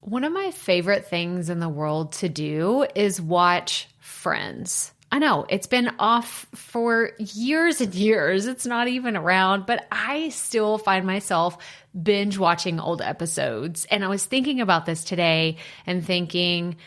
One of my favorite things in the world to do is watch Friends. I know it's been off for years and years. It's not even around, but I still find myself binge watching old episodes. And I was thinking about this today and thinking,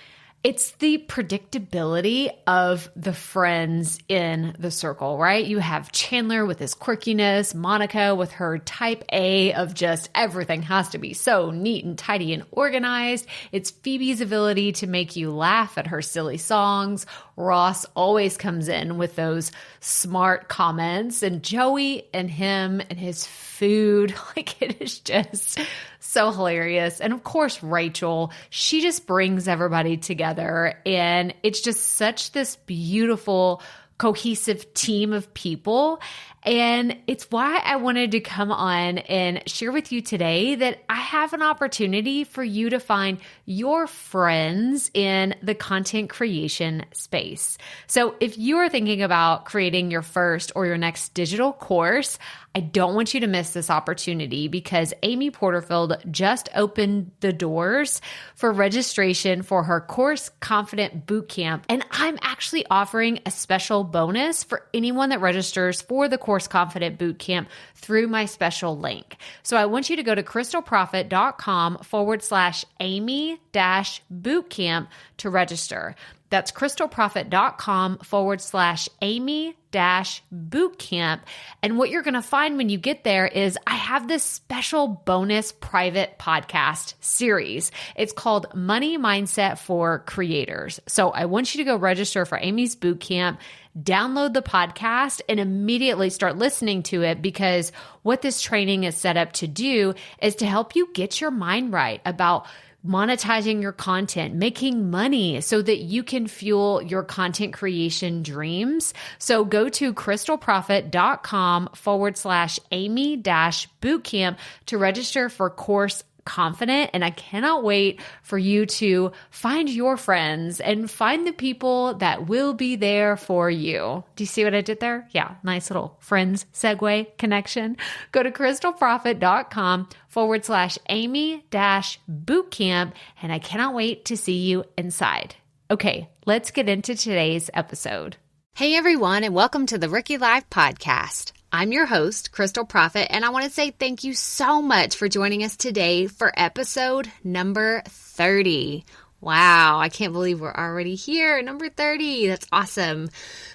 it's the predictability of the friends in the circle, right? You have Chandler with his quirkiness, Monica with her type A of just everything has to be so neat and tidy and organized. It's Phoebe's ability to make you laugh at her silly songs. Ross always comes in with those smart comments, and Joey and him and his food, like it is just so hilarious. And of course, Rachel, she just brings everybody together, and it's just such this beautiful, cohesive team of people. And it's why I wanted to come on and share with you today that I have an opportunity for you to find your friends in the content creation space. So if you are thinking about creating your first or your next digital course, I don't want you to miss this opportunity because Amy Porterfield just opened the doors for registration for her Course Confident Bootcamp. And I'm actually offering a special bonus for anyone that registers for the Course Confident Bootcamp through my special link. So I want you to go to krystalprofit.com/Amy-bootcamp to register. That's krystalprofit.com/Amy-bootcamp. And what you're going to find when you get there is I have this special bonus private podcast series. It's called Money Mindset for Creators. So I want you to go register for Amy's bootcamp, download the podcast, and immediately start listening to it, because what this training is set up to do is to help you get your mind right about monetizing your content, making money so that you can fuel your content creation dreams. So go to krystalprofit.com/Amy-bootcamp to register for Course Confident. And I cannot wait for you to find your friends and find the people that will be there for you. Do you see what I did there? Yeah, nice little friends segue connection. Go to krystalprofit.com/Amy-bootcamp. And I cannot wait to see you inside. Okay, let's get into today's episode. Hey everyone, and welcome to the Rookie Life Podcast. I'm your host, Krystal Profit, and I want to say thank you so much for joining us today for episode number 30. Wow, I can't believe we're already here, number 30. That's awesome.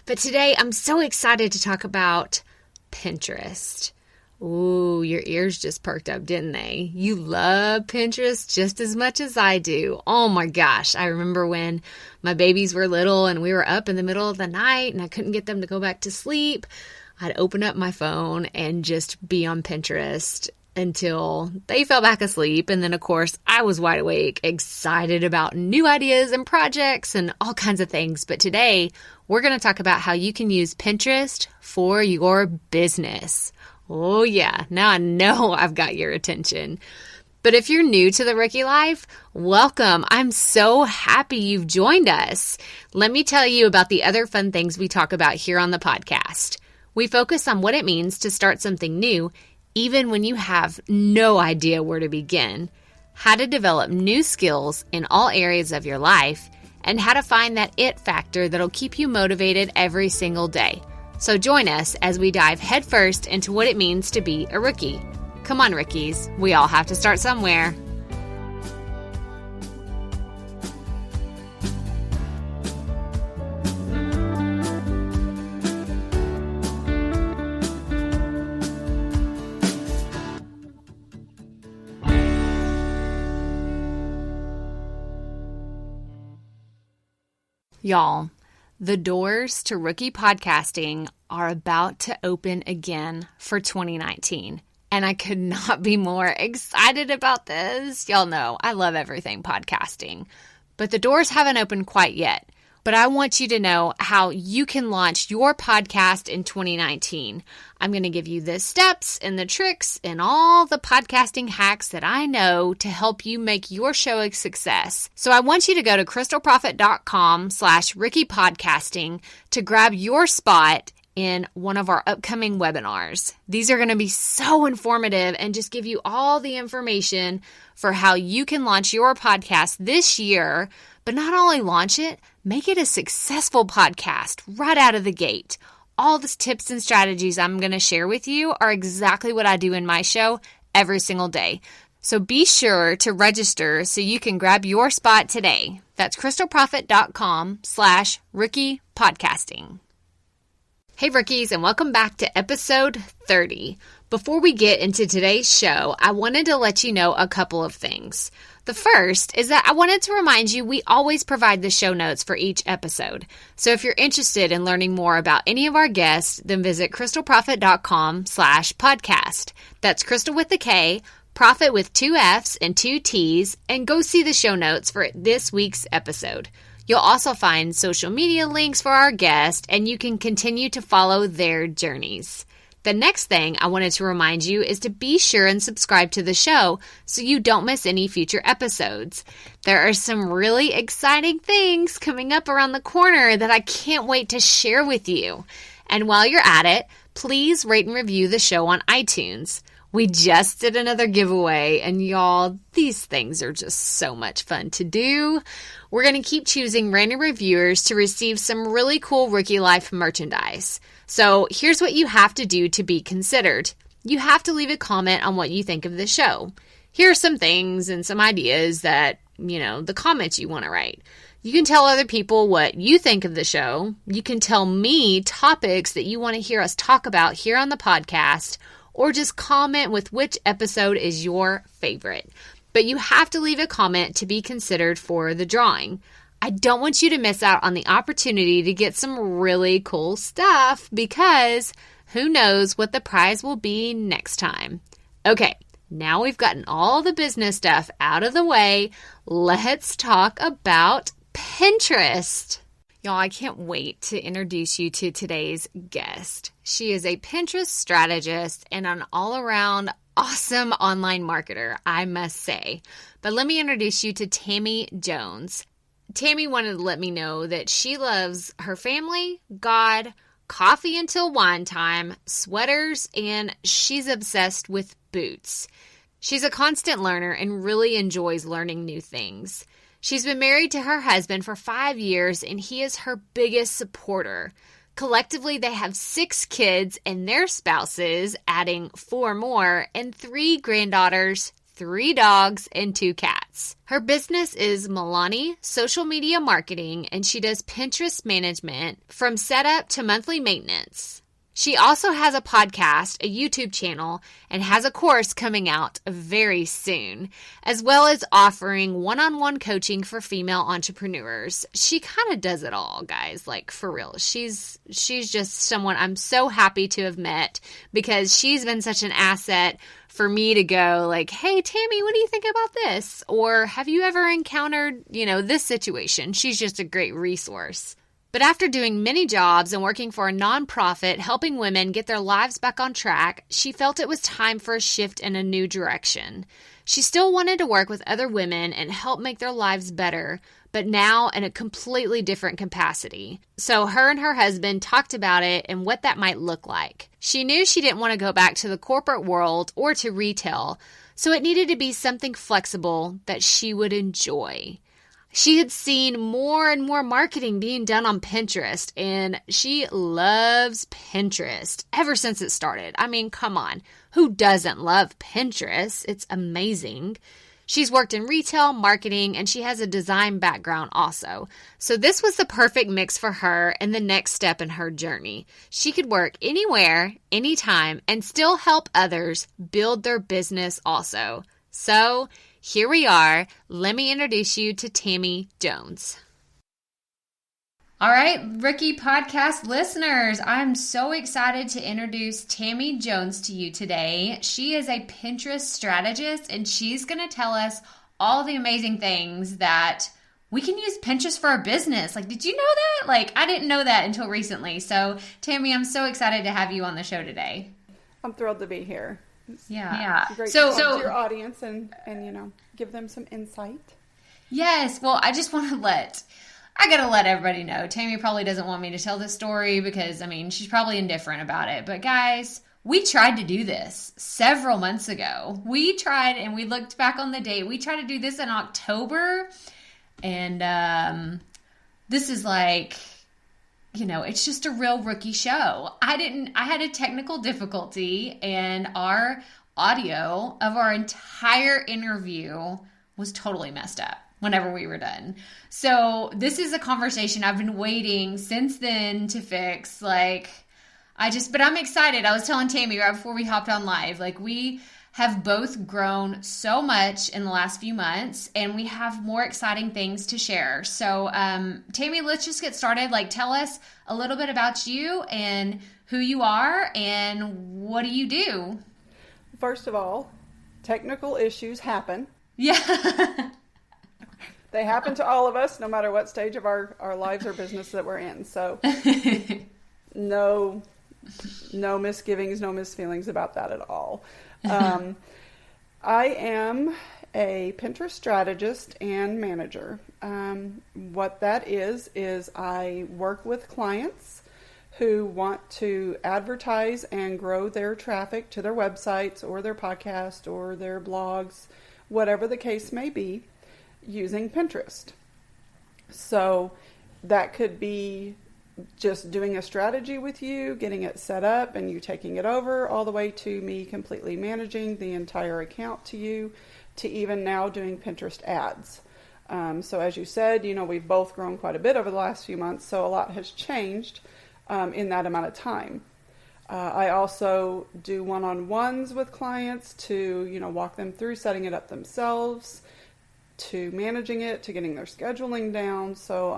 But today I'm so excited to talk about Pinterest. Ooh, your ears just perked up, didn't they? You love Pinterest just as much as I do. Oh my gosh. I remember when my babies were little and we were up in the middle of the night and I couldn't get them to go back to sleep. I'd open up my phone and just be on Pinterest until they fell back asleep. And then, of course, I was wide awake, excited about new ideas and projects and all kinds of things. But today, we're going to talk about how you can use Pinterest for your business. Oh, yeah. Now I know I've got your attention. But if you're new to the Rookie Life, welcome. I'm so happy you've joined us. Let me tell you about the other fun things we talk about here on the podcast. We focus on what it means to start something new, even when you have no idea where to begin, how to develop new skills in all areas of your life, and how to find that it factor that'll keep you motivated every single day. So join us as we dive headfirst into what it means to be a rookie. Come on, rookies. We all have to start somewhere. Y'all, the doors to rookie podcasting are about to open again for 2019. And I could not be more excited about this. Y'all know I love everything podcasting, but the doors haven't opened quite yet. But I want you to know how you can launch your podcast in 2019. I'm going to give you the steps and the tricks and all the podcasting hacks that I know to help you make your show a success. So I want you to go to krystalprofit.com/rookiepodcasting to grab your spot in one of our upcoming webinars. These are going to be so informative and just give you all the information for how you can launch your podcast this year, but not only launch it, make it a successful podcast right out of the gate. All the tips and strategies I'm going to share with you are exactly what I do in my show every single day. So be sure to register so you can grab your spot today. That's krystalprofit.com/rookiepodcasting. Hey rookies, and welcome back to episode 30. Before we get into today's show, I wanted to let you know a couple of things. The first is that I wanted to remind you we always provide the show notes for each episode. So if you're interested in learning more about any of our guests, then visit krystalprofit.com/podcast. That's Krystal with a K, Profit with 2 F's and 2 T's, and go see the show notes for this week's episode. You'll also find social media links for our guests, and you can continue to follow their journeys. The next thing I wanted to remind you is to be sure and subscribe to the show so you don't miss any future episodes. There are some really exciting things coming up around the corner that I can't wait to share with you. And while you're at it, please rate and review the show on iTunes. We just did another giveaway, and y'all, these things are just so much fun to do. We're going to keep choosing random reviewers to receive some really cool Rookie Life merchandise. So here's what you have to do to be considered. You have to leave a comment on what you think of the show. Here are some things and some ideas that, the comments you want to write. You can tell other people what you think of the show. You can tell me topics that you want to hear us talk about here on the podcast, or just comment with which episode is your favorite. But you have to leave a comment to be considered for the drawing. I don't want you to miss out on the opportunity to get some really cool stuff, because who knows what the prize will be next time. Okay, now we've gotten all the business stuff out of the way. Let's talk about Pinterest. Y'all, I can't wait to introduce you to today's guest. She is a Pinterest strategist and an all-around awesome online marketer, I must say. But let me introduce you to Tammie Jones. Tammie wanted to let me know that she loves her family, God, coffee until wine time, sweaters, and she's obsessed with boots. She's a constant learner and really enjoys learning new things. She's been married to her husband for 5 years, and he is her biggest supporter. Collectively, they have 6 kids and their spouses, adding 4 more, and 3 granddaughters, 3 dogs, and 2 cats. Her business is Milani Social Media Marketing, and she does Pinterest management from setup to monthly maintenance. She also has a podcast, a YouTube channel, and has a course coming out very soon, as well as offering one-on-one coaching for female entrepreneurs. She kind of does it all, guys, like for real. She's just someone I'm so happy to have met, because she's been such an asset for me to go like, hey, Tammie, what do you think about this? Or have you ever encountered, this situation? She's just a great resource. But after doing many jobs and working for a nonprofit helping women get their lives back on track, she felt it was time for a shift in a new direction. She still wanted to work with other women and help make their lives better, but now in a completely different capacity. So her and her husband talked about it and what that might look like. She knew she didn't want to go back to the corporate world or to retail, so it needed to be something flexible that she would enjoy. She had seen more and more marketing being done on Pinterest, and she loves Pinterest ever since it started. I mean, come on. Who doesn't love Pinterest? It's amazing. She's worked in retail, marketing, and she has a design background also. So this was the perfect mix for her and the next step in her journey. She could work anywhere, anytime, and still help others build their business also. So here we are. Let me introduce you to Tammie Jones. All right, Rookie Podcast listeners, I'm so excited to introduce Tammie Jones to you today. She is a Pinterest strategist, and she's going to tell us all the amazing things that we can use Pinterest for our business. Like, did you know that? Like, I didn't know that until recently. So, Tammie, I'm so excited to have you on the show today. I'm thrilled to be here. Yeah. It's great to talk to your audience and give them some insight. Yes. Well, I just want to I got to let everybody know. Tammie probably doesn't want me to tell this story because, she's probably indifferent about it. But guys, we tried to do this several months ago. We tried, and we looked back on the date. We tried to do this in October. And this is like, it's just a real rookie show. I had a technical difficulty, and our audio of our entire interview was totally messed up whenever we were done. So this is a conversation I've been waiting since then to fix. But I'm excited. I was telling Tammie right before we hopped on live, we have both grown so much in the last few months, and we have more exciting things to share. So, Tammie, let's just get started. Tell us a little bit about you and who you are and what do you do? First of all, technical issues happen. Yeah. They happen to all of us, no matter what stage of our lives or business that we're in. So no misgivings, no misfeelings about that at all. I am a Pinterest strategist and manager. What that is I work with clients who want to advertise and grow their traffic to their websites or their podcast or their blogs, whatever the case may be, using Pinterest. So that could be just doing a strategy with you, getting it set up and you taking it over, all the way to me completely managing the entire account to you, to even now doing Pinterest ads. So as you said, we've both grown quite a bit over the last few months, so a lot has changed in that amount of time. I also do one-on-ones with clients to, walk them through setting it up themselves, to managing it, to getting their scheduling down. So,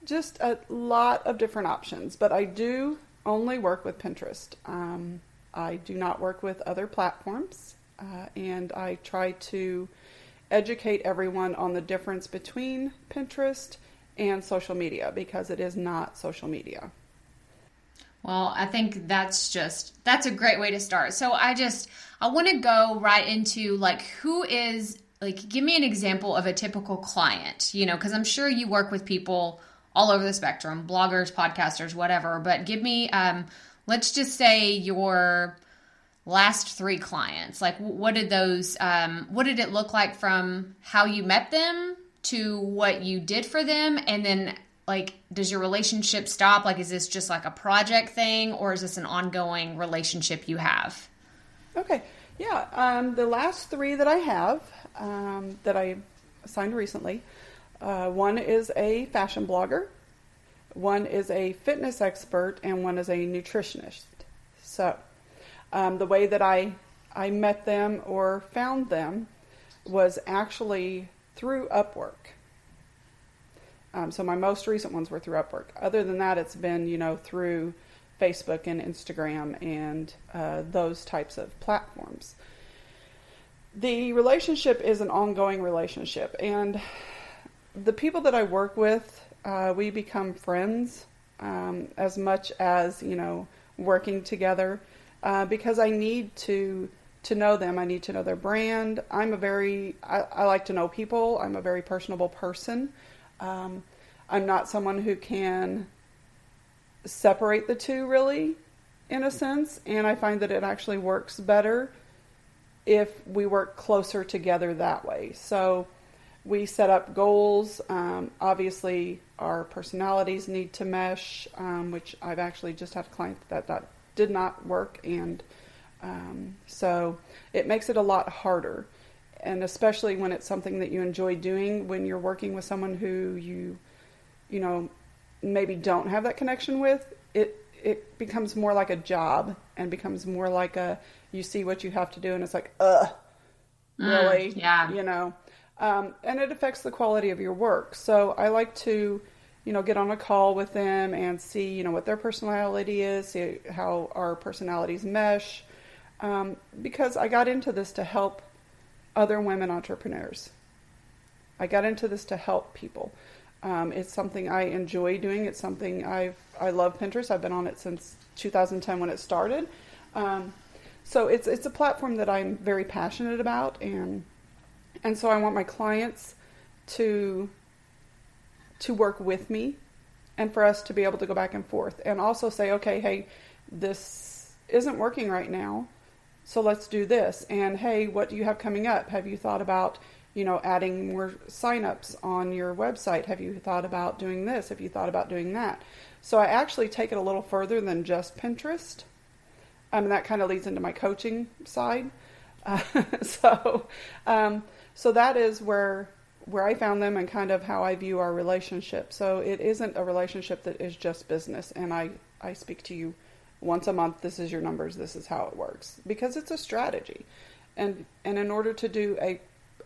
just a lot of different options, but I do only work with Pinterest. I do not work with other platforms, and I try to educate everyone on the difference between Pinterest and social media, because it is not social media. Well, I think that's a great way to start. So I want to go right into who is, give me an example of a typical client, because I'm sure you work with people all over the spectrum, bloggers, podcasters, whatever. But give me, let's just say your last 3 clients. What did it look like from how you met them to what you did for them? And then does your relationship stop? Is this just a project thing, or is this an ongoing relationship you have? Okay. Yeah. The last 3 that I have, that I signed recently, one is a fashion blogger, one is a fitness expert, and one is a nutritionist. So the way that I met them or found them was actually through Upwork. So my most recent ones were through Upwork. Other than that, it's been, through Facebook and Instagram and those types of platforms. The relationship is an ongoing relationship, and the people that I work with, we become friends as much as, working together, because I need to know them. I need to know their brand. I like to know people. I'm a very personable person. I'm not someone who can separate the two really, in a sense, and I find that it actually works better if we work closer together that way. So we set up goals. Obviously, our personalities need to mesh, which I've actually just had a client that did not work, and so it makes it a lot harder. And especially when it's something that you enjoy doing, when you're working with someone who you maybe don't have that connection with, it becomes more like a job and becomes more like you see what you have to do, and it's really, yeah. And it affects the quality of your work. So I like to, get on a call with them and see, what their personality is, see how our personalities mesh, because I got into this to help other women entrepreneurs. I got into this to help people. It's something I enjoy doing. It's something I love Pinterest. I've been on it since 2010 when it started. So it's a platform that I'm very passionate about, and so I want my clients to to work with me and for us to be able to go back and forth and also say, okay, hey, this isn't working right now, so let's do this. And hey, what do you have coming up? Have you thought about, adding more signups on your website? Have you thought about doing this? Have you thought about doing that? So I actually take it a little further than just Pinterest. That kind of leads into my coaching side. So that is where I found them and kind of how I view our relationship. So it isn't a relationship that is just business. And I speak to you once a month. This is your numbers. This is how it works, because it's a strategy. And in order to do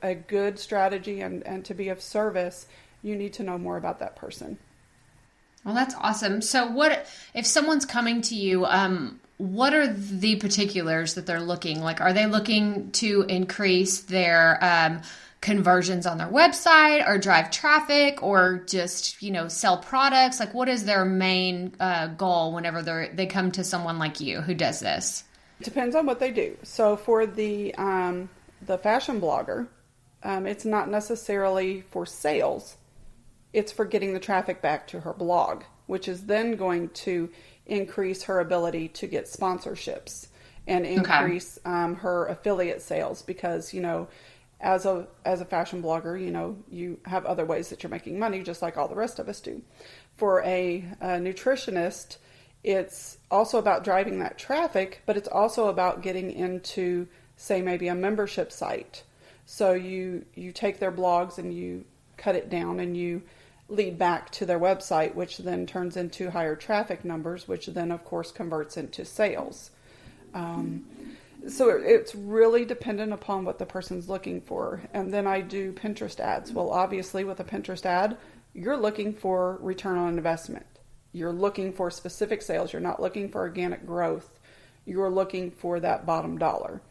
a good strategy and to be of service, you need to know more about that person. Well, that's awesome. So what if someone's coming to you, what are the particulars that they're looking like? Are they looking to increase their conversions on their website or drive traffic or just, sell products? Like, what is their main goal whenever they come to someone like you who does this? It depends on what they do. So for the fashion blogger, it's not necessarily for sales. It's for getting the traffic back to her blog, which is then going to increase her ability to get sponsorships and increase her affiliate sales, because, as a fashion blogger, you have other ways that you're making money, just like all the rest of us do. For a nutritionist, it's also about driving that traffic, but it's also about getting into, say, maybe a membership site. So you take their blogs and you cut it down and you lead back to their website, which then turns into higher traffic numbers, which then, of course, converts into sales. So it's really dependent upon what the person's looking for. And then I do Pinterest ads. Well, obviously, with a Pinterest ad, you're looking for return on investment. You're looking for specific sales. You're not looking for organic growth. You're looking for that bottom dollar.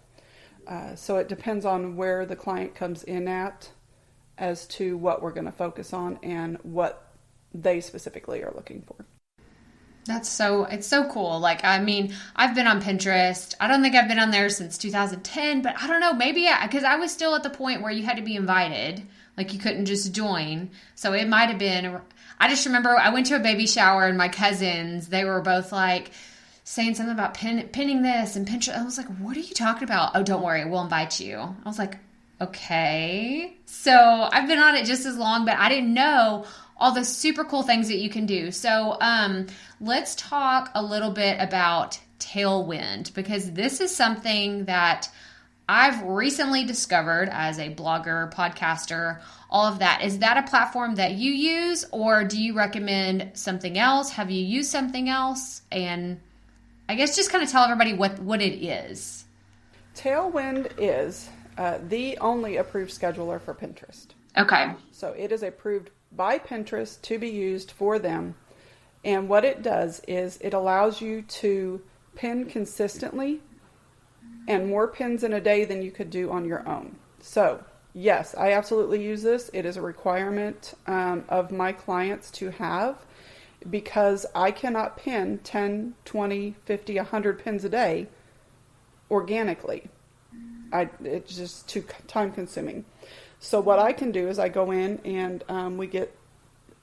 So it depends on where the client comes in at as to what we're going to focus on and what they specifically are looking for. It's so cool. Like, I've been on Pinterest. I don't think I've been on there since 2010, but I don't know, maybe because I was still at the point where you had to be invited. Like, you couldn't just join. So it might have been, I just remember I went to a baby shower and my cousins, they were both like saying something about pinning this and Pinterest. I was like, what are you talking about? Oh, don't worry, we'll invite you. I was like, okay. So I've been on it just as long, but I didn't know all the super cool things that you can do. So let's talk a little bit about Tailwind, because this is something that I've recently discovered as a blogger, podcaster, all of that. Is that a platform that you use, or do you recommend something else? Have you used something else? And I guess just kind of tell everybody what it is. Tailwind is the only approved scheduler for Pinterest. Okay. So it is approved by Pinterest to be used for them. And what it does is it allows you to pin consistently and more pins in a day than you could do on your own. So yes, I absolutely use this. It is a requirement of my clients to have, because I cannot pin 10, 20, 50, 100 pins a day organically. It's just too time consuming. So what I can do is I go in and we get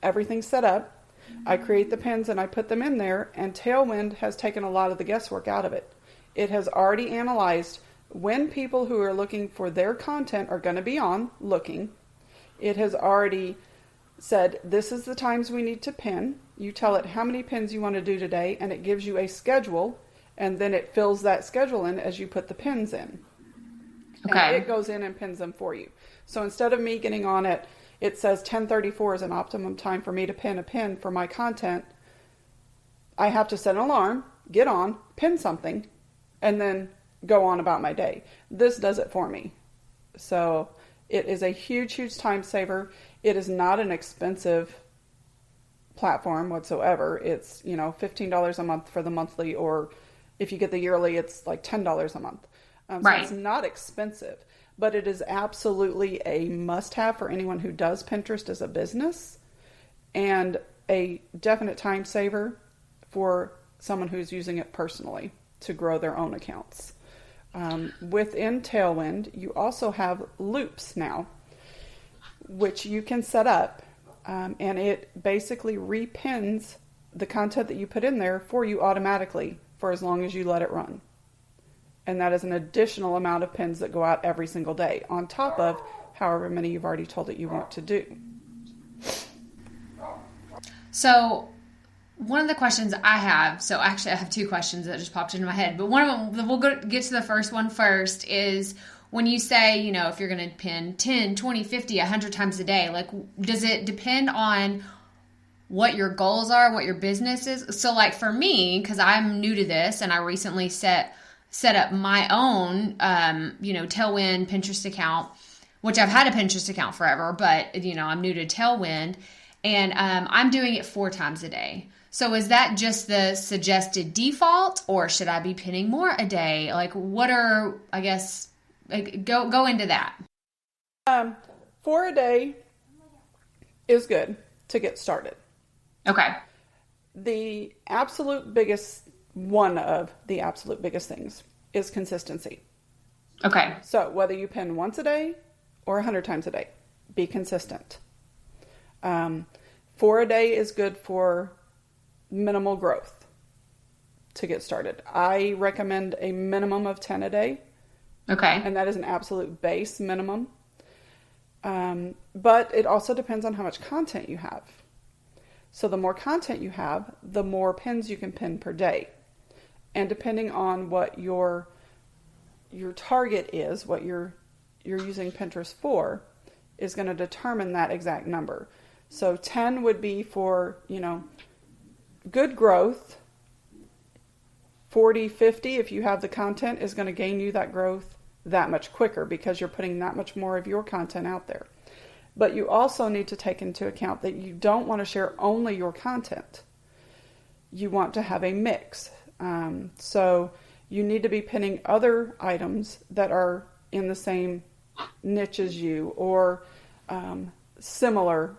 everything set up. I create the pins and I put them in there, and Tailwind has taken a lot of the guesswork out of it. It has already analyzed when people who are looking for their content are going to be on looking. It has already said, this is the times we need to pin. You tell it how many pins you want to do today, and it gives you a schedule, and then it fills that schedule in as you put the pins in. Okay. And it goes in and pins them for you. So instead of me getting on it says 10:34 is an optimum time for me to pin a pin for my content. I have to set an alarm, get on, pin something, and then go on about my day. This does it for me. So it is a huge, huge time saver. It is not an expensive platform whatsoever. It's, $15 a month for the monthly, or if you get the yearly, it's like $10 a month. Right. So it's not expensive, but it is absolutely a must-have for anyone who does Pinterest as a business, and a definite time saver for someone who's using it personally to grow their own accounts. Within Tailwind, you also have loops now, which you can set up, and it basically repins the content that you put in there for you automatically for as long as you let it run. And that is an additional amount of pins that go out every single day on top of however many you've already told it you want to do. So one of the questions I have, so actually I have two questions that just popped into my head, but one of them, get to the first one first, is when you say, you know, if you're going to pin 10, 20, 50, 100 times a day, like, does it depend on what your goals are, what your business is? So like for me, because I'm new to this and I recently set up my own, Tailwind Pinterest account, which I've had a Pinterest account forever, but, you know, I'm new to Tailwind, and I'm doing it 4 times a day. So is that just the suggested default, or should I be pinning more a day? Like, what are, I guess, like, go into that. 4 a day is good to get started. Okay. One of the absolute biggest things is consistency. Okay. So whether you pin once a day or 100 times a day, be consistent. 4 a day is good for minimal growth to get started. I recommend a minimum of 10 a day. Okay. And that is an absolute base minimum. But it also depends on how much content you have. So the more content you have, the more pins you can pin per day. And depending on what your target is, what you're using Pinterest for, is going to determine that exact number. So 10 would be for, good growth. 40, 50, if you have the content, is going to gain you that growth that much quicker because you're putting that much more of your content out there. But you also need to take into account that you don't want to share only your content. You want to have a mix. So you need to be pinning other items that are in the same niche as you, or similar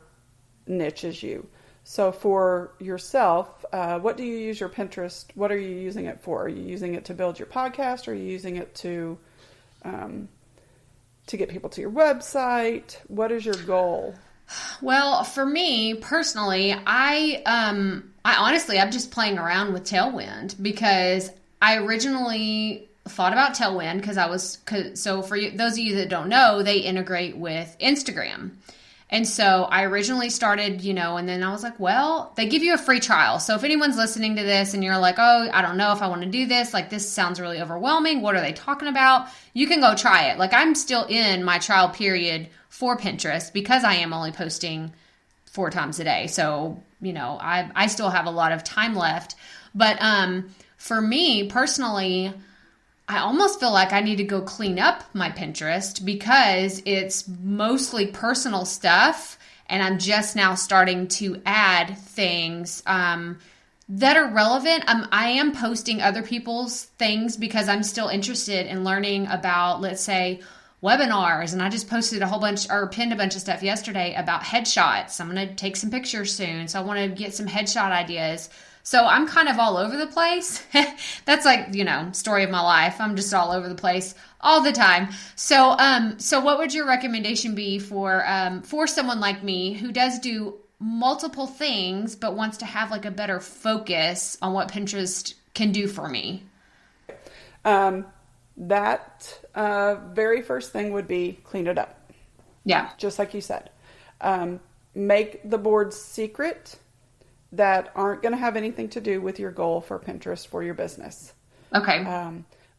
niche as you. So for yourself, what do you use your Pinterest? What are you using it for? Are you using it to build your podcast? Or are you using it to get people to your website? What is your goal? Well, for me personally, I honestly, I'm just playing around with Tailwind because I originally thought about Tailwind so for you, those of you that don't know, they integrate with Instagram. And so I originally started, and then I was like, well, they give you a free trial. So if anyone's listening to this and you're like, oh, I don't know if I want to do this, like this sounds really overwhelming. What are they talking about? You can go try it. Like I'm still in my trial period for Pinterest because I am only posting 4 times a day. So, I still have a lot of time left. But for me personally, I almost feel like I need to go clean up my Pinterest because it's mostly personal stuff, and I'm just now starting to add things that are relevant. I am posting other people's things because I'm still interested in learning about, let's say, webinars, and I just posted pinned a bunch of stuff yesterday about headshots. I'm going to take some pictures soon, so I want to get some headshot ideas. So I'm kind of all over the place. That's like, story of my life. I'm just all over the place all the time. So what would your recommendation be for someone like me who does do multiple things, but wants to have like a better focus on what Pinterest can do for me? That very first thing would be clean it up. Yeah. Just like you said. Make the boards secret that aren't going to have anything to do with your goal for Pinterest for your business. Okay.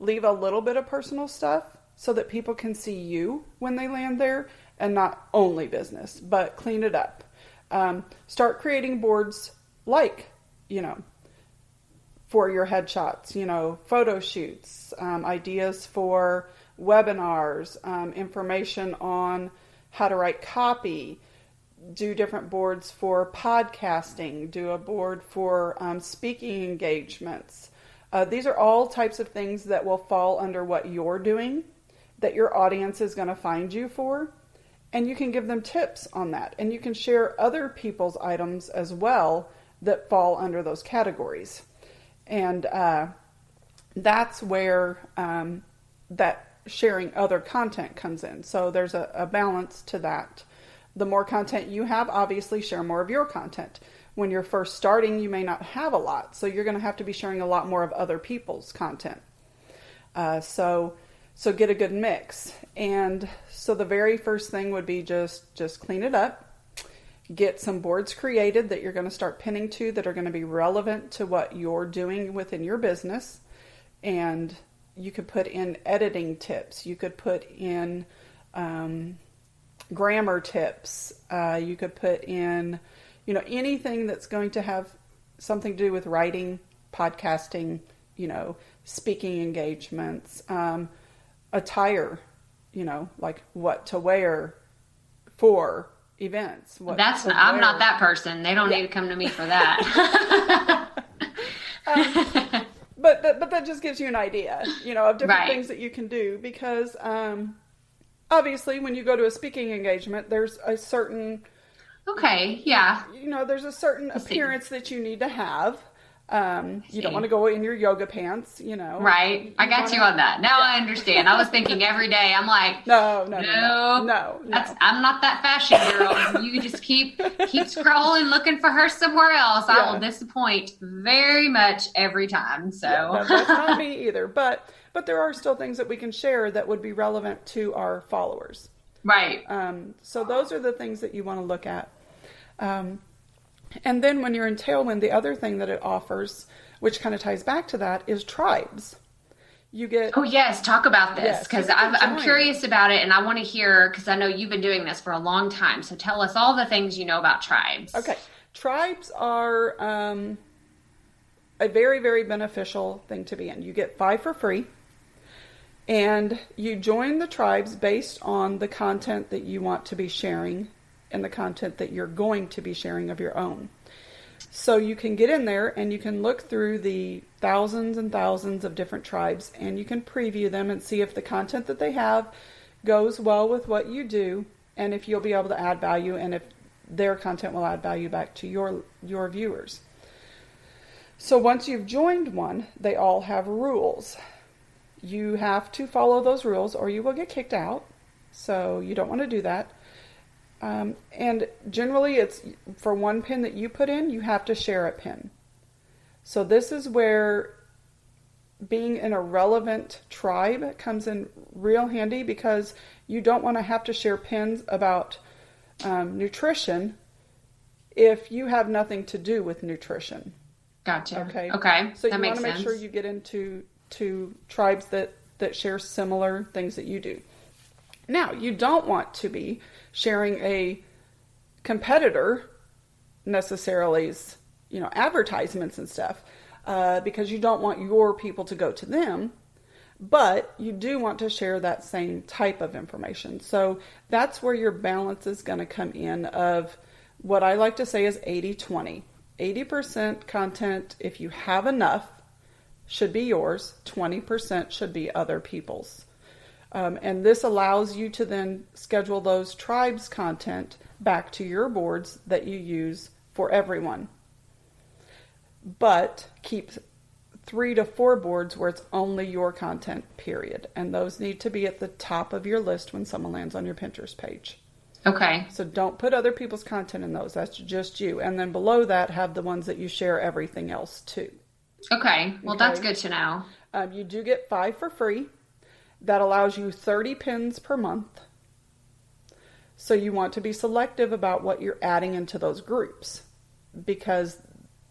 Leave a little bit of personal stuff so that people can see you when they land there and not only business, but clean it up. Start creating boards like, for your headshots, photo shoots, ideas for webinars, information on how to write copy. Do different boards for podcasting, do a board for speaking engagements. These are all types of things that will fall under what you're doing, that your audience is going to find you for. And you can give them tips on that. And you can share other people's items as well that fall under those categories. And that's where that sharing other content comes in. So there's a balance to that. The more content you have, obviously share more of your content. When you're first starting, you may not have a lot, so you're going to have to be sharing a lot more of other people's content. So get a good mix. And so the very first thing would be just clean it up. Get some boards created that you're going to start pinning to that are going to be relevant to what you're doing within your business. And you could put in editing tips. You could put in grammar tips. You could put in, anything that's going to have something to do with writing, podcasting, speaking engagements, attire, like what to wear for events. I'm not that person. They don't need to come to me for that. But that just gives you an idea, of different things that you can do, because obviously when you go to a speaking engagement, there's a certain there's a certain appearance that you need to have. You don't want to go in your yoga pants, Right. I got you on that. Now I understand. I was thinking every day, I'm like, no. I'm not that fashion girl. You just keep scrolling, looking for her somewhere else. I will disappoint very much every time. So that's not me either. But there are still things that we can share that would be relevant to our followers. Right. So those are the things that you want to look at. And then when you're in Tailwind, the other thing that it offers, which kind of ties back to that, is tribes. You get... Oh, yes. Talk about this, because I'm curious about it, and I want to hear, because I know you've been doing this for a long time. So tell us all the things you know about tribes. Okay. Tribes are a very, very beneficial thing to be in. You get 5 for free, and you join the tribes based on the content that you want to be sharing and the content that you're going to be sharing of your own. So you can get in there and you can look through the thousands and thousands of different tribes, and you can preview them and see if the content that they have goes well with what you do, and if you'll be able to add value, and if their content will add value back to your viewers. So once you've joined one, they all have rules. You have to follow those rules or you will get kicked out. So you don't want to do that. And generally it's for one pin that you put in, you have to share a pin. So this is where being in a relevant tribe comes in real handy, because you don't want to have to share pins about nutrition if you have nothing to do with nutrition. Gotcha. Okay. So that you want to make sense. sure you get into tribes that share similar things that you do. Now, you don't want to be sharing a competitor necessarily's, advertisements and stuff, because you don't want your people to go to them, but you do want to share that same type of information. So that's where your balance is going to come in of what I like to say is 80-20. 80% content, if you have enough, should be yours. 20% should be other people's. And this allows you to then schedule those tribes content back to your boards that you use for everyone. But keep 3 to 4 boards where it's only your content, period. And those need to be at the top of your list when someone lands on your Pinterest page. Okay. So don't put other people's content in those. That's just you. And then below that, have the ones that you share everything else to. Okay. Well, that's good to know. You do get 5 for free. That allows you 30 pins per month. So you want to be selective about what you're adding into those groups, because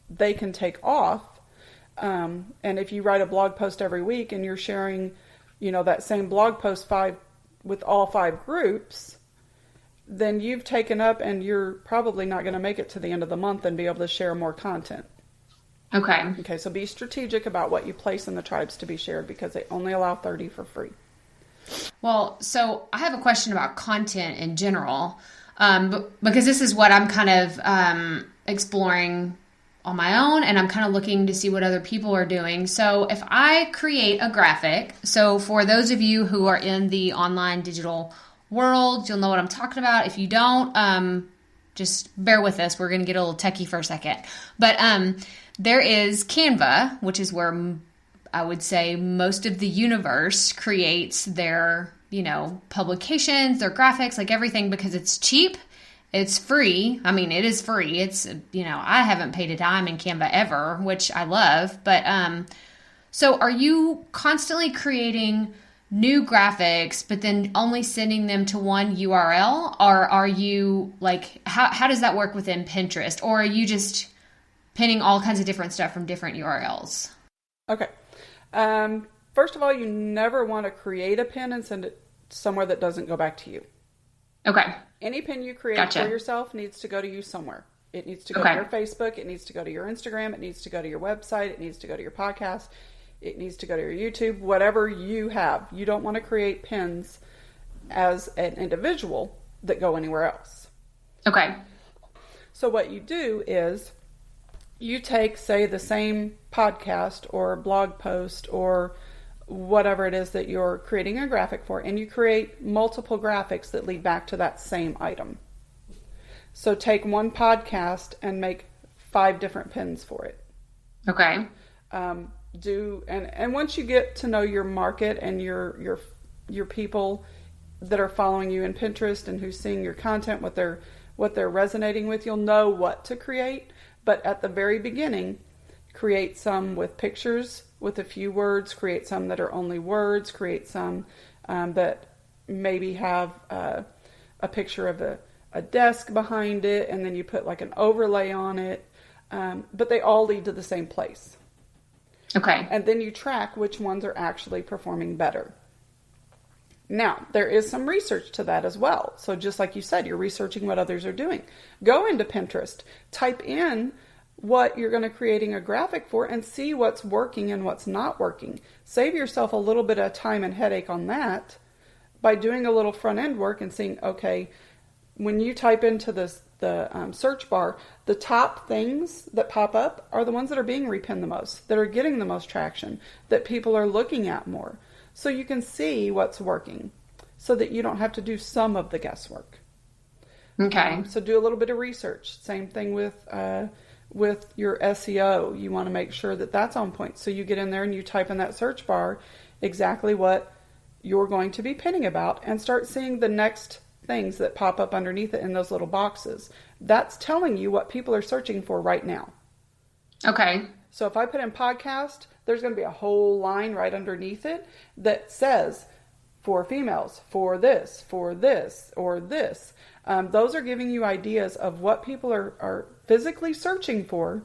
they can take off. And if you write a blog post every week and you're sharing, that same blog post with all 5 groups, then you've taken up and you're probably not going to make it to the end of the month and be able to share more content. Okay, so be strategic about what you place in the tribes to be shared, because they only allow 30 for free. Well, so I have a question about content in general, because this is what I'm kind of exploring on my own, and I'm kind of looking to see what other people are doing. So if I create a graphic, so for those of you who are in the online digital world, you'll know what I'm talking about. If you don't, just bear with us. We're going to get a little techie for a second. But there is Canva, which is where I would say most of the universe creates their, publications, their graphics, like everything, because it's cheap It's free. I mean, it is free. It's, I haven't paid a dime in Canva ever, which I love. But so are you constantly creating new graphics, but then only sending them to one URL? Or are you like, how does that work within Pinterest? Or are you just pinning all kinds of different stuff from different URLs? Okay. First of all, you never want to create a pin and send it somewhere that doesn't go back to you. Okay. Any pin you create for yourself needs to go to you somewhere. It needs to go to your Facebook. It needs to go to your Instagram. It needs to go to your website. It needs to go to your podcast. It needs to go to your YouTube, whatever you have. You don't want to create pins as an individual that go anywhere else. Okay. So what you do is you take, say, the same podcast or blog post or whatever it is that you're creating a graphic for, and you create multiple graphics that lead back to that same item. So take one podcast and make 5 different pins for it. Okay. And once you get to know your market and your people that are following you in Pinterest and who's seeing your content, what they're resonating with, you'll know what to create. But at the very beginning, create some with pictures, with a few words, create some that are only words, create some that maybe have a picture of a desk behind it, and then you put like an overlay on it. But they all lead to the same place. Okay. And then you track which ones are actually performing better. Now, there is some research to that as well. So just like you said, you're researching what others are doing. Go into Pinterest, type in what you're going to creating a graphic for, and see what's working and what's not working. Save yourself a little bit of time and headache on that by doing a little front end work and seeing, okay, when you type into the search bar, the top things that pop up are the ones that are being repinned the most, that are getting the most traction, that people are looking at more. So you can see what's working so that you don't have to do some of the guesswork. Okay. So do a little bit of research. Same thing with your SEO. You want to make sure that that's on point. So you get in there and you type in that search bar exactly what you're going to be pinning about and start seeing the next things that pop up underneath it in those little boxes. That's telling you what people are searching for right now. Okay. So if I put in podcast, there's going to be a whole line right underneath it that says for females, for this, or this. Those are giving you ideas of what people are physically searching for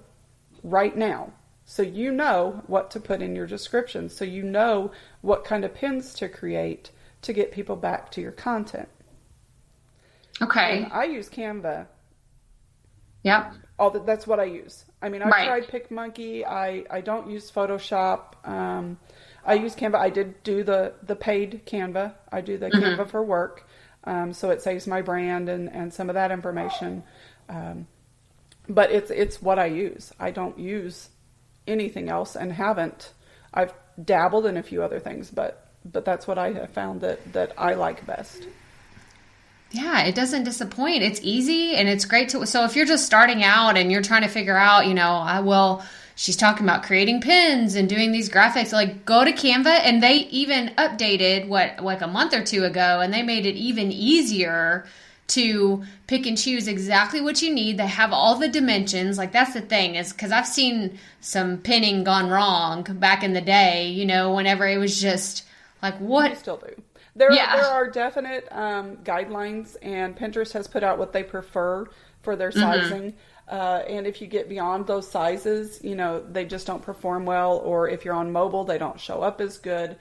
right now. So you know what to put in your description. So you know what kind of pins to create to get people back to your content. Okay. And I use Canva. Yep. That's what I use. I mean, I've tried PicMonkey. I don't use Photoshop. I use Canva. I did do the paid Canva. I do the Canva for work. So it saves my brand and some of that information. But it's what I use. I don't use anything else and haven't. I've dabbled in a few other things, but that's what I have found that I like best. Yeah, it doesn't disappoint. It's easy and it's great so if you're just starting out and you're trying to figure out, she's talking about creating pins and doing these graphics, like go to Canva, and they even updated like a month or two ago, and they made it even easier to pick and choose exactly what you need. They have all the dimensions. Like that's the thing, is because I've seen some pinning gone wrong back in the day, whenever it was just like, what? You still do. There are definite guidelines, and Pinterest has put out what they prefer for their sizing. And if you get beyond those sizes, they just don't perform well. Or if you're on mobile, they don't show up as good.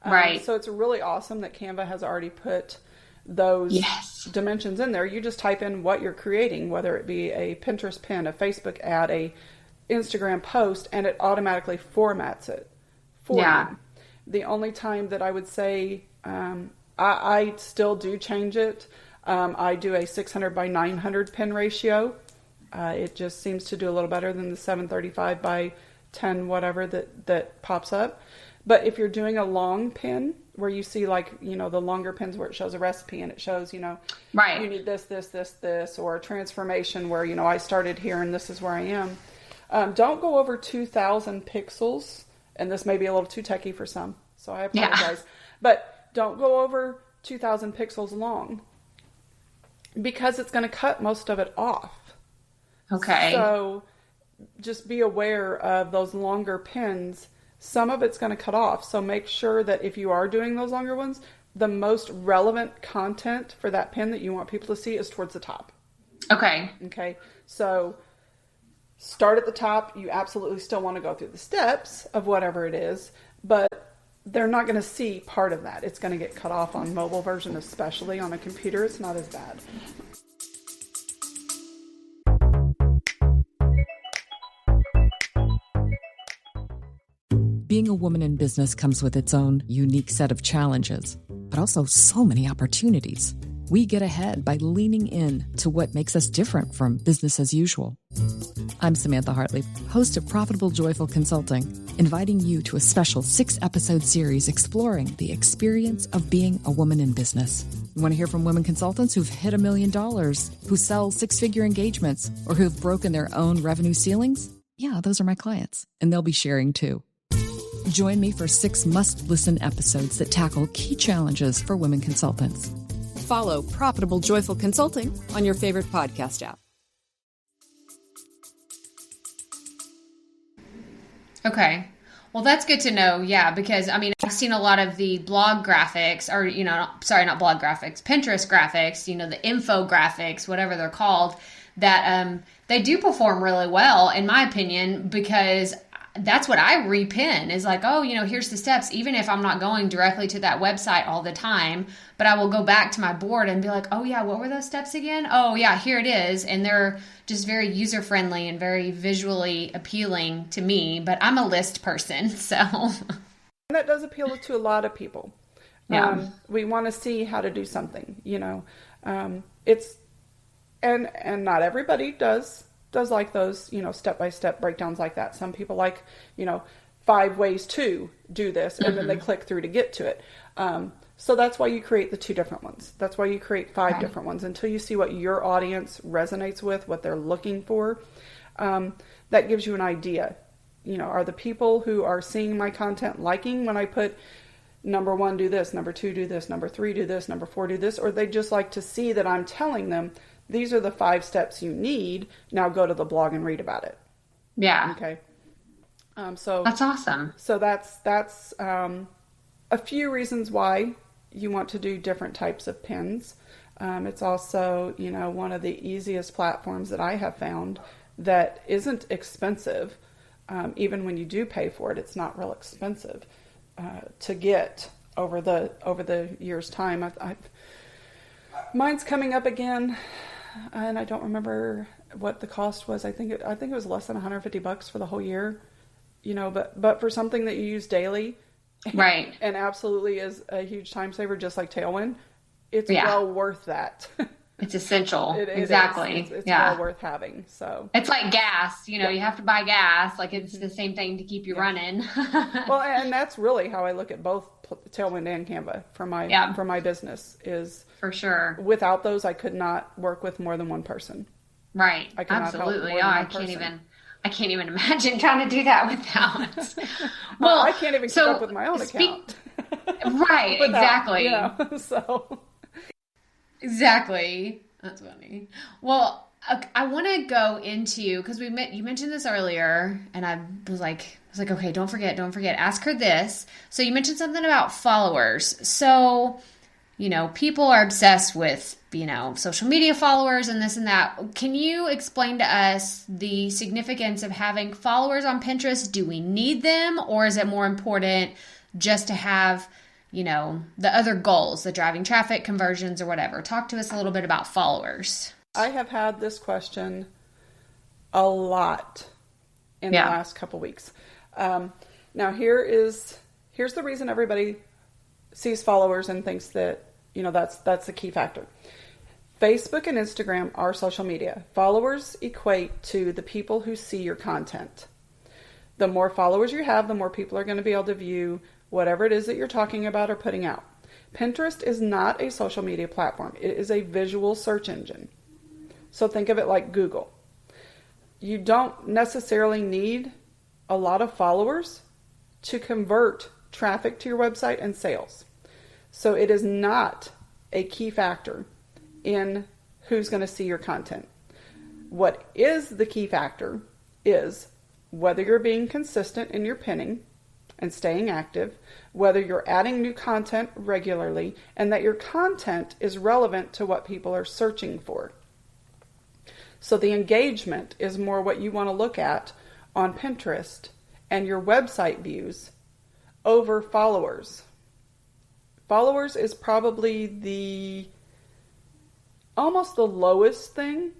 Right. So it's really awesome that Canva has already put those dimensions in there. You just type in what you're creating, whether it be a Pinterest pin, a Facebook ad, a Instagram post, and it automatically formats it for you. The only time that I would say I still do change it. I do a 600 by 900 pin ratio. It just seems to do a little better than the 735 by 10 whatever that pops up. But if you're doing a long pin where you see the longer pins where it shows a recipe and it shows, you need this, or a transformation where, I started here and this is where I am. Don't go over 2,000 pixels. And this may be a little too techie for some, so I apologize. But don't go over 2,000 pixels long. Because it's going to cut most of it off. Okay. So just be aware of those longer pins. Some of it's going to cut off. So make sure that if you are doing those longer ones, the most relevant content for that pin that you want people to see is towards the top. Okay. Okay. So start at the top. You absolutely still want to go through the steps of whatever it is, but they're not going to see part of that. It's going to get cut off on mobile version, especially on a computer. It's not as bad. Being a woman in business comes with its own unique set of challenges, but also so many opportunities. We get ahead by leaning in to what makes us different from business as usual. I'm Samantha Hartley, host of Profitable Joyful Consulting, inviting you to a special 6-episode series exploring the experience of being a woman in business. You want to hear from women consultants who've hit $1 million, who sell 6-figure engagements, or who've broken their own revenue ceilings? Yeah, those are my clients, and they'll be sharing too. Join me for 6 must-listen episodes that tackle key challenges for women consultants. Follow Profitable Joyful Consulting on your favorite podcast app. Okay. Well, that's good to know. Yeah, because I mean, I've seen a lot of the blog graphics or, not blog graphics, Pinterest graphics, the infographics, whatever they're called, that they do perform really well, in my opinion, because that's what I repin is like, oh, here's the steps, even if I'm not going directly to that website all the time, but I will go back to my board and be like, oh yeah, what were those steps again? Oh yeah, here it is. And they're just very user friendly and very visually appealing to me, but I'm a list person. So and that does appeal to a lot of people. Yeah. We want to see how to do something, it's, and not everybody does like those, step-by-step breakdowns like that. Some people like, 5 ways to do this, and then they click through to get to it. So that's why you create the 2 different ones. That's why you create 5 different ones until you see what your audience resonates with, what they're looking for. That gives you an idea. Are the people who are seeing my content liking when I put number 1, do this, number 2, do this, number 3, do this, number 4, do this, or they just like to see that I'm telling them, these are the 5 steps you need. Now go to the blog and read about it. Yeah. Okay. So that's awesome. So that's a few reasons why you want to do different types of pins. It's also, one of the easiest platforms that I have found that isn't expensive. Even when you do pay for it, it's not real expensive to get over the year's time. Mine's coming up again. And I don't remember what the cost was. I think it was less than $150 for the whole year, but for something that you use daily, right, and absolutely is a huge time saver, just like Tailwind, it's well worth that. It's essential. Exactly. It's well worth having. So it's like gas, you have to buy gas. Like it's the same thing to keep you running. Well, and that's really how I look at both Tailwind and Canva for my business is for sure. Without those, I could not work with more than one person. Right. I cannot absolutely. Help more than one I can't even imagine trying to do that without. Well, I can't even keep up with my own account. Right. Exactly. So. Exactly. That's funny. Well, I want to go into, because you mentioned this earlier, and I was like, okay, don't forget, ask her this. So you mentioned something about followers. So, people are obsessed with, social media followers and this and that. Can you explain to us the significance of having followers on Pinterest? Do we need them, or is it more important just to have the other goals, the driving traffic, conversions, or whatever? Talk to us a little bit about followers. I have had this question a lot in the last couple weeks. Now here's the reason everybody sees followers and thinks that, that's the key factor. Facebook and Instagram are social media. Followers equate to the people who see your content. The more followers you have, the more people are going to be able to view whatever it is that you're talking about or putting out. Pinterest is not a social media platform. It is a visual search engine. So think of it like Google. You don't necessarily need a lot of followers to convert traffic to your website and sales. So it is not a key factor in who's going to see your content. What is the key factor is whether you're being consistent in your pinning and staying active, whether you're adding new content regularly, and that your content is relevant to what people are searching for. So the engagement is more what you want to look at on Pinterest and your website views over followers. Followers is probably almost the lowest thing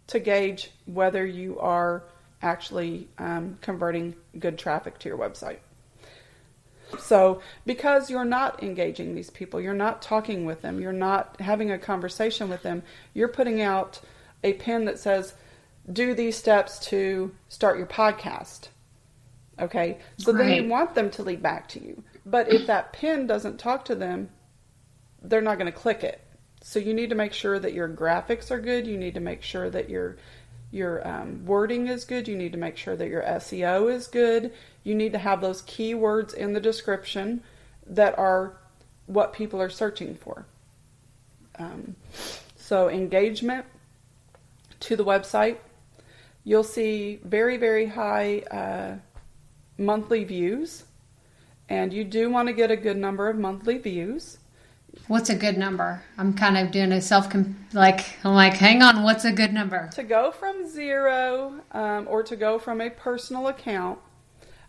to gauge whether you are actually converting good traffic to your website. So because you're not engaging these people, you're not talking with them, you're not having a conversation with them, you're putting out a pin that says, do these steps to start your podcast. Okay, so then you want them to lead back to you. But if that pin doesn't talk to them, they're not going to click it. So you need to make sure that your graphics are good. You need to make sure that your wording is good. You need to make sure that your SEO is good. You need to have those keywords in the description that are what people are searching for. So engagement to the website. You'll see very, very high monthly views, and you do want to get a good number of monthly views. What's a good number? I'm kind of doing a I'm like, hang on, what's a good number? To go from 0 or to go from a personal account,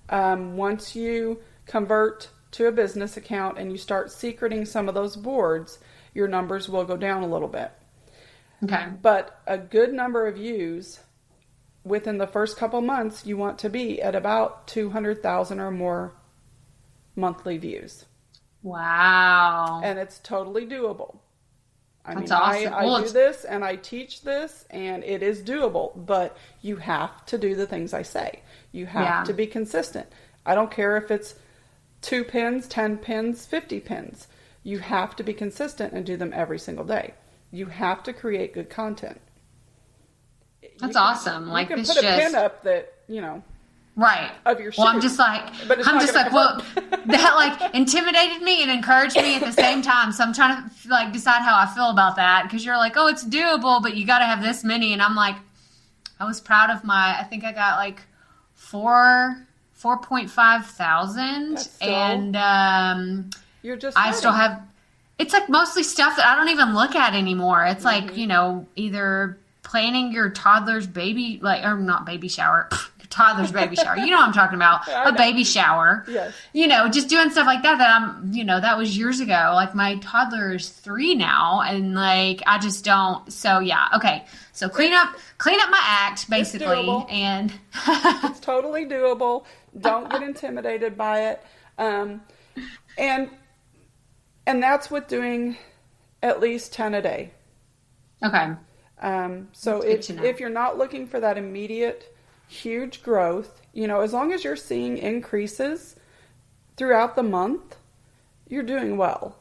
once you convert to a business account and you start secreting some of those boards, your numbers will go down a little bit. Okay. But a good number of views within the first couple months, you want to be at about 200,000 or more monthly views. Wow. And it's totally doable. That's awesome. I do this and I teach this and it is doable, but you have to do the things I say. You have to be consistent. I don't care if it's 2 pins, 10 pins, 50 pins. You have to be consistent and do them every single day. You have to create good content. That's awesome. You can put a pin up that, right. Of your shoes. Well, I'm just like, that intimidated me and encouraged me at the same time. So I'm trying to decide how I feel about that, because you're like, oh, it's doable, but you got to have this many. And I'm like, I was proud of I think I got 4.5 thousand. And you're just I still have, it's mostly stuff that I don't even look at anymore. It's either planning your toddler's baby, or not baby shower, toddler's baby shower. You know what I'm talking about. A baby shower. Yes. Just doing stuff like that I'm, that was years ago. My toddler is 3 now, and I just don't. So yeah. Okay. So clean up my act, basically. And it's totally doable. Don't get intimidated by it. And that's with doing at least 10 a day. Okay. So if you're not looking for that immediate huge growth, as long as you're seeing increases throughout the month, you're doing well.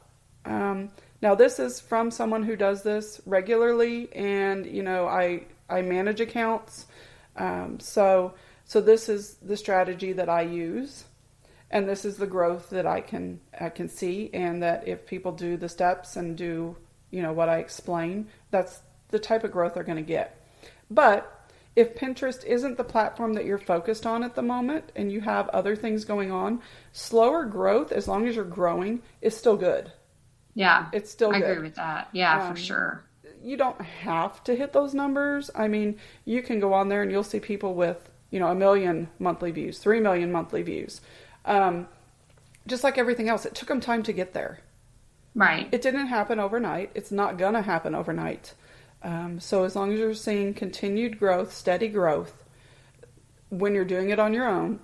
Now this is from someone who does this regularly, and I manage accounts. So this is the strategy that I use, and this is the growth that I can see, and that if people do the steps and do what I explain, that's the type of growth they're going to get. But if Pinterest isn't the platform that you're focused on at the moment and you have other things going on, slower growth, as long as you're growing, is still good. Yeah. It's still good. I agree with that. Yeah, for sure. You don't have to hit those numbers. I mean, you can go on there and you'll see people with, 1 million monthly views, 3 million monthly views. Just like everything else, it took them time to get there. Right. It didn't happen overnight. It's not going to happen overnight. So as long as you're seeing continued growth, steady growth, when you're doing it on your own,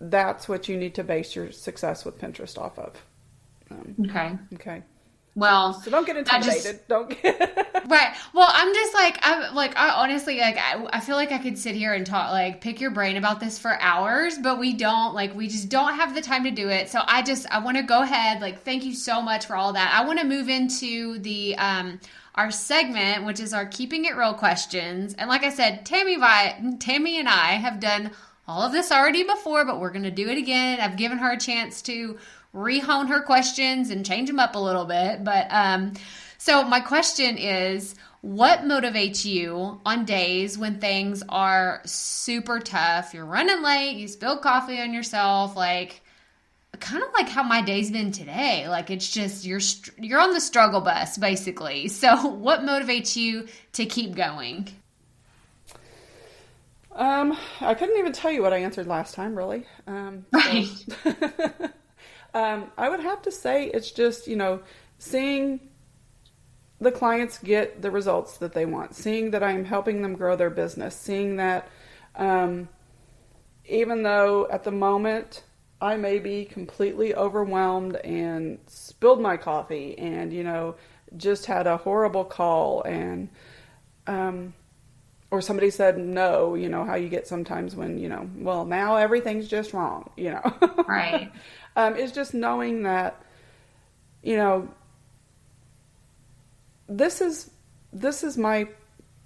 that's what you need to base your success with Pinterest off of. Okay. Well, so don't get intimidated. Right. Well, I'm just I honestly, I feel like I could sit here and talk, pick your brain about this for hours, but we don't, we just don't have the time to do it. So I want to go ahead, thank you so much for all that. I want to move into the, our segment, which is our Keeping It Real questions. And like I said, Tammie and I have done all of this already before, but we're going to do it again. I've given her a chance to re-hone her questions and change them up a little bit. But so my question is, what motivates you on days when things are super tough? You're running late, you spilled coffee on yourself, like kind of like how my day's been today. Like it's just, you're on the struggle bus basically. So what motivates you to keep going? I couldn't even tell you what I answered last time, really. Right. I would have to say it's just, seeing the clients get the results that they want, seeing that I'm helping them grow their business, seeing that even though at the moment I may be completely overwhelmed and spilled my coffee and, just had a horrible call and, or somebody said no, how you get sometimes when, well, now everything's just wrong, Right. It's just knowing that, this is my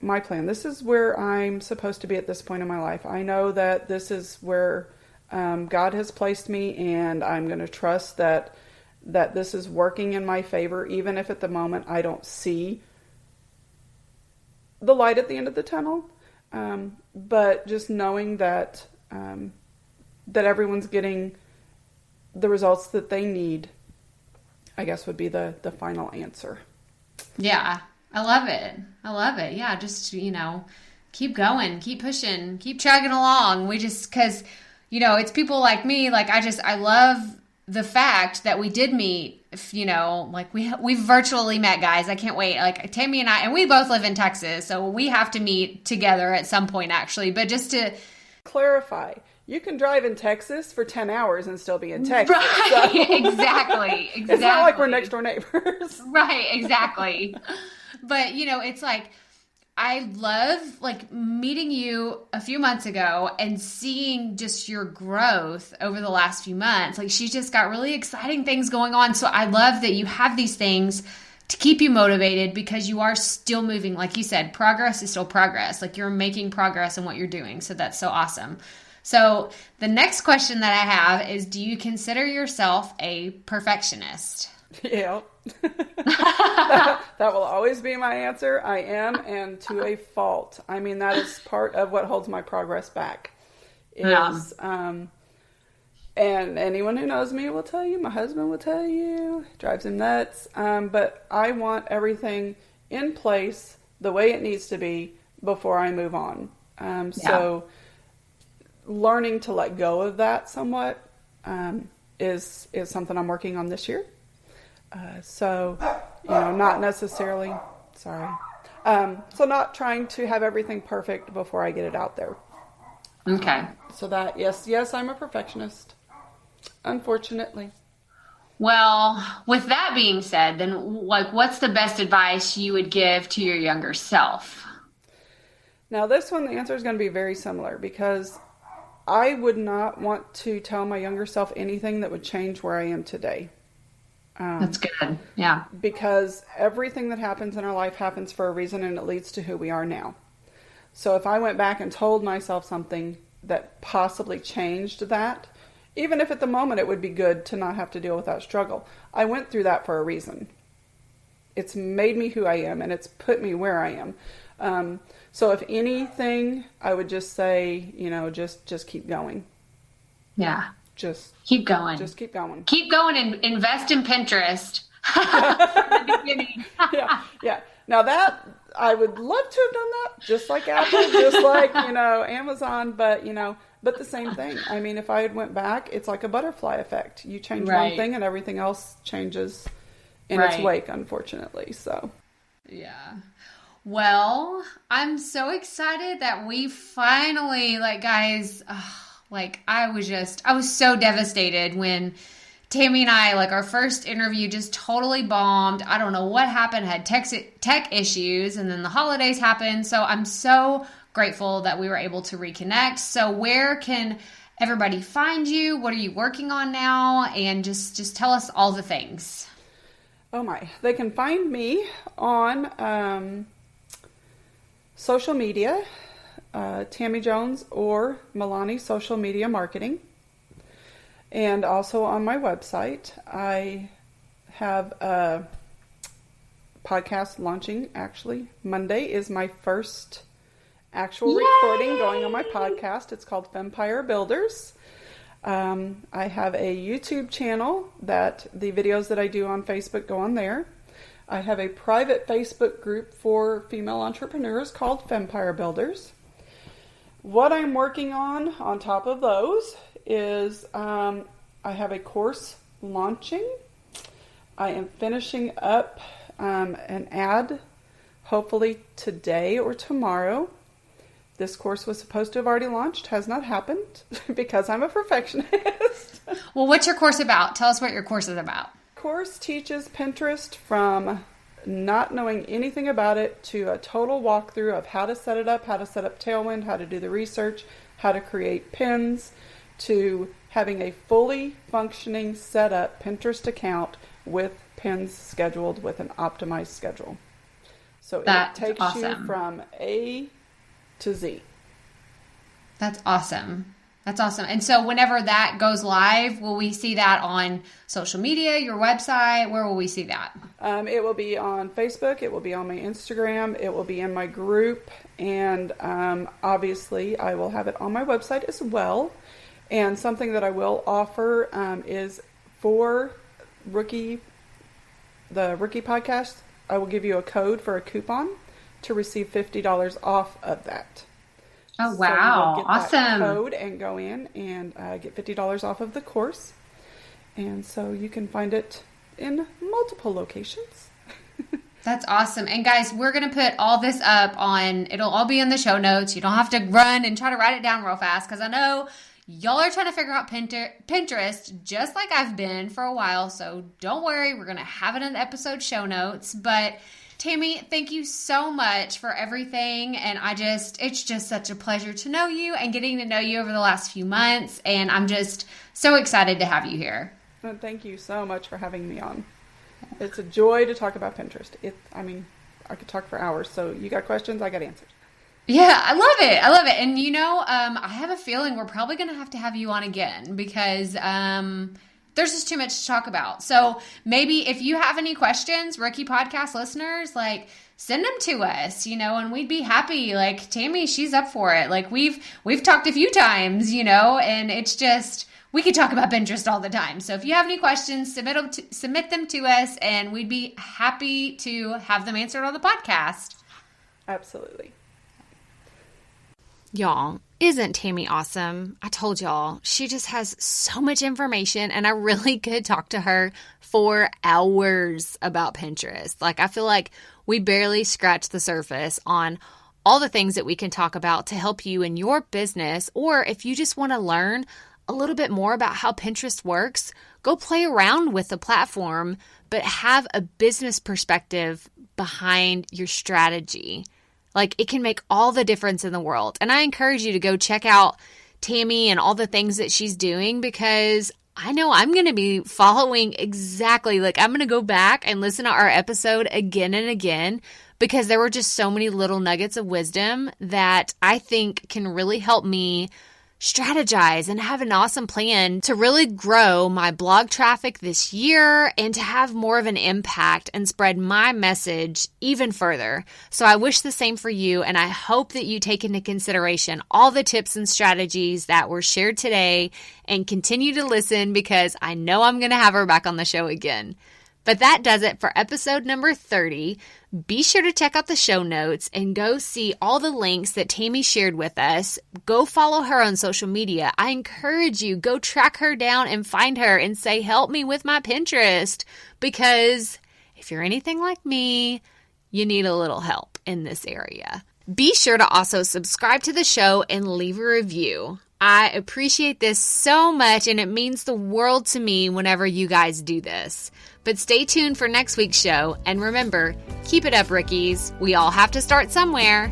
plan. This is where I'm supposed to be at this point in my life. I know that this is where God has placed me, and I'm going to trust that this is working in my favor, even if at the moment I don't see the light at the end of the tunnel. But just knowing that everyone's getting the results that they need, I guess would be the final answer. Yeah, I love it. Yeah, just, keep going, keep pushing, keep chugging along. Because, it's people like me, like I love the fact that we did meet, like we've virtually met, guys. I can't wait. Like Tammie and I, and we both live in Texas, so we have to meet together at some point actually, but just to clarify, you can drive in Texas for 10 hours and still be in Texas. Right, so. Exactly. It's not like we're next door neighbors. Right, exactly. But, it's like, I love like meeting you a few months ago and seeing just your growth over the last few months. Like she's just got really exciting things going on. So I love that you have these things to keep you motivated because you are still moving. Like you said, progress is still progress. Like you're making progress in what you're doing. So that's so awesome. So the next question that I have is, do you consider yourself a perfectionist? Yeah. that will always be my answer. I am, and to a fault. I mean, that is part of what holds my progress back. And anyone who knows me will tell you, my husband will tell you, it drives him nuts. But I want everything in place the way it needs to be before I move on. So learning to let go of that somewhat is something I'm working on this year. So not necessarily, so not trying to have everything perfect before I get it out there. Okay. So that, yes, I'm a perfectionist, unfortunately. Well, with that being said, then like, what's the best advice you would give to your younger self? Now this one, the answer is going to be very similar because I would not want to tell my younger self anything that would change where I am today. That's good. Yeah. Because everything that happens in our life happens for a reason, and it leads to who we are now. So if I went back and told myself something that possibly changed that, even if at the moment it would be good to not have to deal with that struggle, I went through that for a reason. It's made me who I am, and it's put me where I am. So if anything, I would just say, just keep going. Yeah. Just keep going. Just keep going. Keep going and invest in Pinterest. In the beginning. Yeah. Now that I would love to have done that, just like Apple, just like, Amazon, but the same thing. I mean, if I had went back, it's like a butterfly effect. You change one thing and everything else changes in its wake, unfortunately. So, yeah. Well, I'm so excited that we finally, guys, I was so devastated when Tammie and I, our first interview just totally bombed. I don't know what happened, had tech issues, and then the holidays happened. So I'm so grateful that we were able to reconnect. So where can everybody find you? What are you working on now? And just tell us all the things. Oh my, they can find me on social media. Tammie Jones or Milani Social Media Marketing. And also on my website, I have a podcast launching actually Monday is my first actual recording going on my podcast. It's called Fempire Builders. I have a YouTube channel that the videos that I do on Facebook go on there. I have a private Facebook group for female entrepreneurs called Fempire Builders. What I'm working on top of those is I have a course launching. I am finishing up an ad hopefully today or tomorrow. This course was supposed to have already launched, has not happened because I'm a perfectionist. Well, what's your course about? Tell us what your course is about. Course teaches Pinterest from not knowing anything about it to a total walkthrough of how to set it up, how to set up Tailwind, how to do the research, how to create pins, to having a fully functioning set up Pinterest account with pins scheduled with an optimized schedule. So it takes you from A to Z. That's awesome. That's awesome. And so whenever that goes live, will we see that on social media, your website? Where will we see that? It will be on Facebook. It will be on my Instagram. It will be in my group. And obviously, I will have it on my website as well. And something that I will offer is for the Rookie Podcast, I will give you a code for a coupon to receive $50 off of that. Oh, wow. So you get that code and go in and get $50 off of the course. And so you can find it in multiple locations. That's awesome. And guys, we're going to put all this up it'll all be in the show notes. You don't have to run and try to write it down real fast because I know y'all are trying to figure out Pinterest just like I've been for a while. So don't worry. We're going to have it in the episode show notes. But Tammie, thank you so much for everything. And it's just such a pleasure to know you and getting to know you over the last few months. And I'm just so excited to have you here. Well, thank you so much for having me on. It's a joy to talk about Pinterest. I could talk for hours. So you got questions, I got answers. Yeah, I love it. And I have a feeling we're probably going to have you on again because there's just too much to talk about. So maybe if you have any questions, Rookie Podcast listeners, send them to us, and we'd be happy. Tammie, she's up for it. We've talked a few times, and it's just, we could talk about Pinterest all the time. So if you have any questions, submit them to us, and we'd be happy to have them answered on the podcast. Absolutely. Y'all, isn't Tammie awesome? I told y'all, she just has so much information, and I really could talk to her for hours about Pinterest. I feel like we barely scratched the surface on all the things that we can talk about to help you in your business, or if you just want to learn a little bit more about how Pinterest works, go play around with the platform, but have a business perspective behind your strategy. It can make all the difference in the world. And I encourage you to go check out Tammie and all the things that she's doing because I know I'm going to be following exactly. I'm going to go back and listen to our episode again and again because there were just so many little nuggets of wisdom that I think can really help me strategize and have an awesome plan to really grow my blog traffic this year and to have more of an impact and spread my message even further. So I wish the same for you, and I hope that you take into consideration all the tips and strategies that were shared today and continue to listen because I know I'm going to have her back on the show again. But that does it for episode number 30. Be sure to check out the show notes and go see all the links that Tammie shared with us. Go follow her on social media. I encourage you, go track her down and find her and say, help me with my Pinterest. Because if you're anything like me, you need a little help in this area. Be sure to also subscribe to the show and leave a review. I appreciate this so much, and it means the world to me whenever you guys do this. But stay tuned for next week's show, and remember, keep it up, rookies. We all have to start somewhere.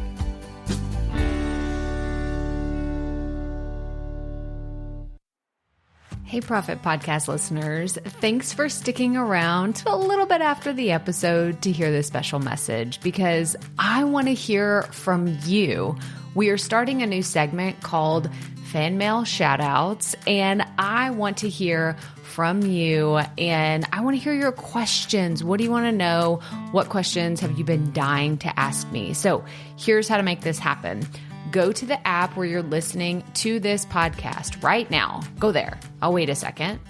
Hey, Profit Podcast listeners. Thanks for sticking around to a little bit after the episode to hear this special message, because I want to hear from you. We are starting a new segment called Fan Mail Shoutouts, and I want to hear from you, and I want to hear your questions. What do you want to know? What questions have you been dying to ask me? So here's how to make this happen. Go to the app where you're listening to this podcast right now. Go there. I'll wait a second.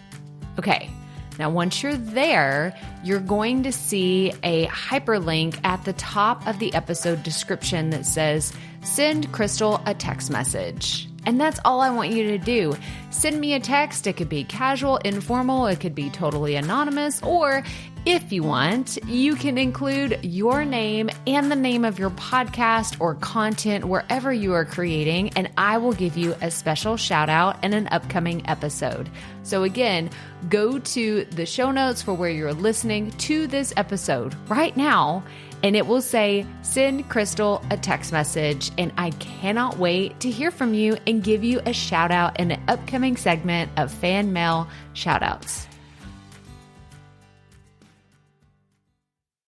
Okay. Now, once you're there, you're going to see a hyperlink at the top of the episode description that says, send Krystal a text message. And that's all I want you to do. Send me a text. It could be casual, informal. It could be totally anonymous. Or if you want, you can include your name and the name of your podcast or content wherever you are creating, and I will give you a special shout out in an upcoming episode. So again, go to the show notes for where you're listening to this episode right now, and it will say, send Krystal a text message. And I cannot wait to hear from you and give you a shout out in an upcoming segment of fan mail shout outs.